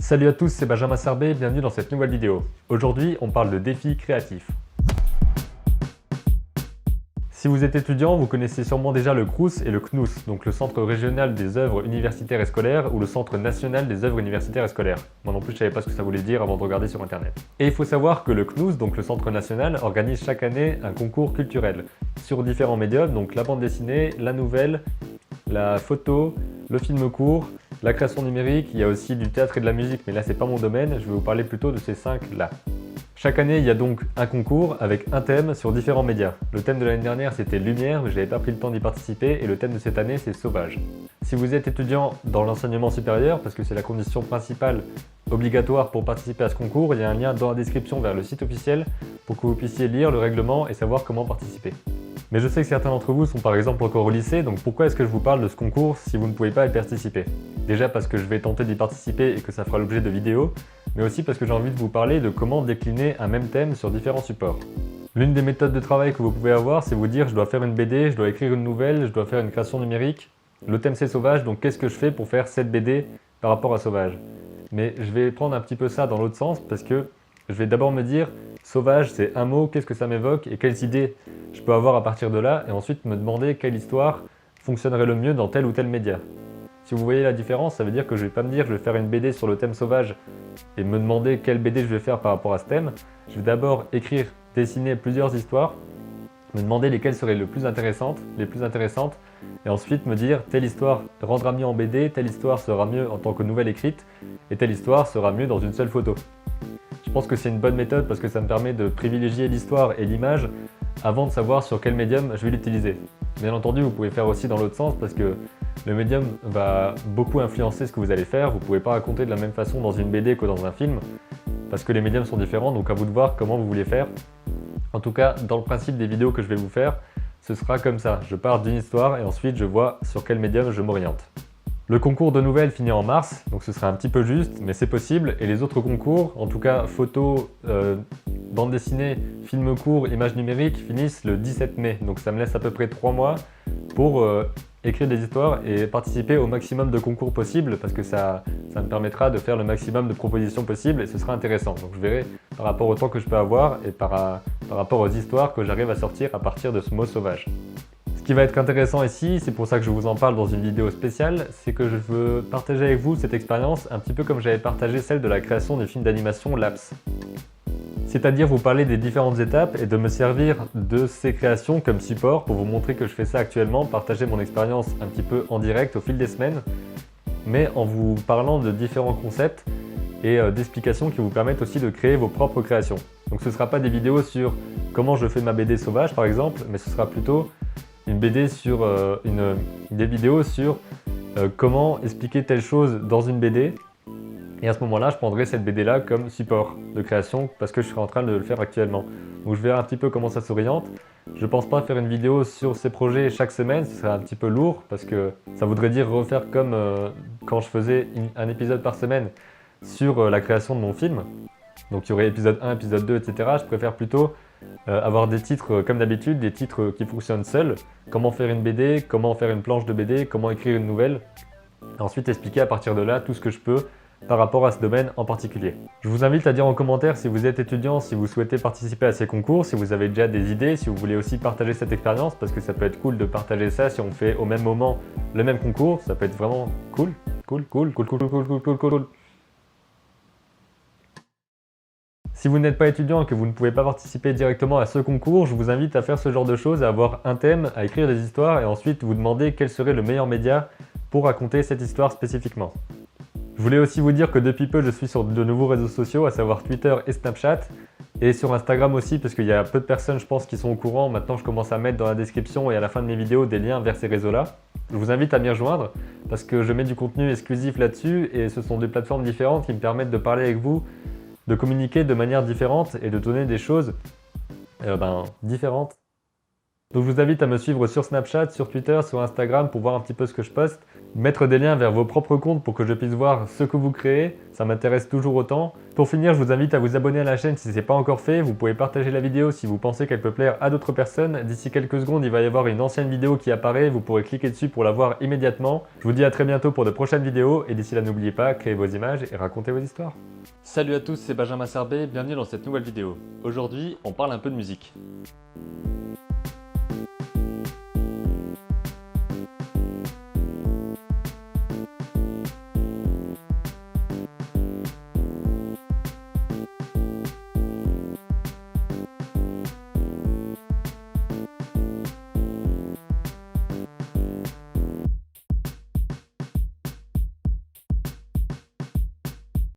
Salut à tous, c'est Benjamin Sarbet, bienvenue dans cette nouvelle vidéo. Aujourd'hui, on parle de défis créatifs. Si vous êtes étudiant, vous connaissez sûrement déjà le Crous et le CNUS, donc le Centre régional des œuvres universitaires et scolaires ou le Centre national des œuvres universitaires et scolaires. Moi non plus, je savais pas ce que ça voulait dire avant de regarder sur internet. Et il faut savoir que le CNUS, donc le Centre national, organise chaque année un concours culturel sur différents médiums, donc la bande dessinée, la nouvelle, la photo, le film court, la création numérique, il y a aussi du théâtre et de la musique, mais là c'est pas mon domaine, je vais vous parler plutôt de ces 5 là. Chaque année, il y a donc un concours avec un thème sur différents médias. Le thème de l'année dernière, c'était Lumière, mais je n'avais pas pris le temps d'y participer, et le thème de cette année, c'est Sauvage. Si vous êtes étudiant dans l'enseignement supérieur, parce que c'est la condition principale obligatoire pour participer à ce concours, il y a un lien dans la description vers le site officiel pour que vous puissiez lire le règlement et savoir comment participer. Mais je sais que certains d'entre vous sont par exemple encore au lycée, donc pourquoi est-ce que je vous parle de ce concours si vous ne pouvez pas y participer? Déjà parce que je vais tenter d'y participer et que ça fera l'objet de vidéos, mais aussi parce que j'ai envie de vous parler de comment décliner un même thème sur différents supports. L'une des méthodes de travail que vous pouvez avoir, c'est vous dire je dois faire une BD, je dois écrire une nouvelle, je dois faire une création numérique. Le thème c'est Sauvage, donc qu'est-ce que je fais pour faire cette BD par rapport à Sauvage? Mais je vais prendre un petit peu ça dans l'autre sens parce que je vais d'abord me dire Sauvage c'est un mot, qu'est-ce que ça m'évoque et quelles idées je peux avoir à partir de là et ensuite me demander quelle histoire fonctionnerait le mieux dans tel ou tel média. Si vous voyez la différence, ça veut dire que je vais pas me dire je vais faire une BD sur le thème Sauvage et me demander quelle BD je vais faire par rapport à ce thème. Je vais d'abord écrire, dessiner plusieurs histoires, me demander lesquelles seraient les plus intéressantes, et ensuite me dire telle histoire rendra mieux en BD, telle histoire sera mieux en tant que nouvelle écrite, et telle histoire sera mieux dans une seule photo. Je pense que c'est une bonne méthode parce que ça me permet de privilégier l'histoire et l'image avant de savoir sur quel médium je vais l'utiliser. Bien entendu, vous pouvez faire aussi dans l'autre sens parce que le médium va beaucoup influencer ce que vous allez faire. Vous ne pouvez pas raconter de la même façon dans une BD que dans un film parce que les médiums sont différents, donc à vous de voir comment vous voulez faire. En tout cas, dans le principe des vidéos que je vais vous faire, ce sera comme ça. Je pars d'une histoire et ensuite je vois sur quel médium je m'oriente. Le concours de nouvelles finit en mars, donc ce sera un petit peu juste, mais c'est possible. Et les autres concours, en tout cas photo, bande dessinée, film court, images numériques, finissent le 17 mai. Donc ça me laisse à peu près 3 mois pour écrire des histoires et participer au maximum de concours possibles parce que ça me permettra de faire le maximum de propositions possibles et ce sera intéressant. Donc je verrai par rapport au temps que je peux avoir et par rapport aux histoires que j'arrive à sortir à partir de ce mot Sauvage. Ce qui va être intéressant ici, c'est pour ça que je vous en parle dans une vidéo spéciale, c'est que je veux partager avec vous cette expérience un petit peu comme j'avais partagé celle de la création du film d'animation Laps. C'est-à-dire vous parler des différentes étapes et de me servir de ces créations comme support pour vous montrer que je fais ça actuellement, partager mon expérience un petit peu en direct au fil des semaines, mais en vous parlant de différents concepts et d'explications qui vous permettent aussi de créer vos propres créations. Donc ce ne sera pas des vidéos sur comment je fais ma BD Sauvage par exemple, mais ce sera plutôt une BD sur des vidéos sur comment expliquer telle chose dans une BD. Et à ce moment-là, je prendrai cette BD-là comme support de création parce que je serai en train de le faire actuellement. Donc je verrai un petit peu comment ça s'oriente. Je pense pas faire une vidéo sur ces projets chaque semaine, ce serait un petit peu lourd parce que ça voudrait dire refaire comme quand je faisais un épisode par semaine sur la création de mon film. Donc il y aurait épisode 1, épisode 2, etc. Je préfère plutôt avoir des titres comme d'habitude, des titres qui fonctionnent seuls. Comment faire une BD, comment faire une planche de BD, comment écrire une nouvelle. Et ensuite expliquer à partir de là tout ce que je peux par rapport à ce domaine en particulier. Je vous invite à dire en commentaire si vous êtes étudiant, si vous souhaitez participer à ces concours, si vous avez déjà des idées, si vous voulez aussi partager cette expérience, parce que ça peut être cool de partager ça si on fait au même moment le même concours, ça peut être vraiment cool. Si vous n'êtes pas étudiant et que vous ne pouvez pas participer directement à ce concours, je vous invite à faire ce genre de choses, à avoir un thème, à écrire des histoires et ensuite vous demander quel serait le meilleur média pour raconter cette histoire spécifiquement. Je voulais aussi vous dire que depuis peu je suis sur de nouveaux réseaux sociaux, à savoir Twitter et Snapchat, et sur Instagram aussi parce qu'il y a peu de personnes je pense qui sont au courant. Maintenant je commence à mettre dans la description et à la fin de mes vidéos des liens vers ces réseaux-là. Je vous invite à m'y rejoindre parce que je mets du contenu exclusif là-dessus et ce sont des plateformes différentes qui me permettent de parler avec vous, de communiquer de manière différente et de donner des choses différentes. Donc je vous invite à me suivre sur Snapchat, sur Twitter, sur Instagram pour voir un petit peu ce que je poste. Mettre des liens vers vos propres comptes pour que je puisse voir ce que vous créez, ça m'intéresse toujours autant. Pour finir, je vous invite à vous abonner à la chaîne si ce n'est pas encore fait. Vous pouvez partager la vidéo si vous pensez qu'elle peut plaire à d'autres personnes. D'ici quelques secondes, il va y avoir une ancienne vidéo qui apparaît. Vous pourrez cliquer dessus pour la voir immédiatement. Je vous dis à très bientôt pour de prochaines vidéos. Et d'ici là, n'oubliez pas, créez vos images et racontez vos histoires. Salut à tous, c'est Benjamin Serbet, bienvenue dans cette nouvelle vidéo. Aujourd'hui, on parle un peu de musique.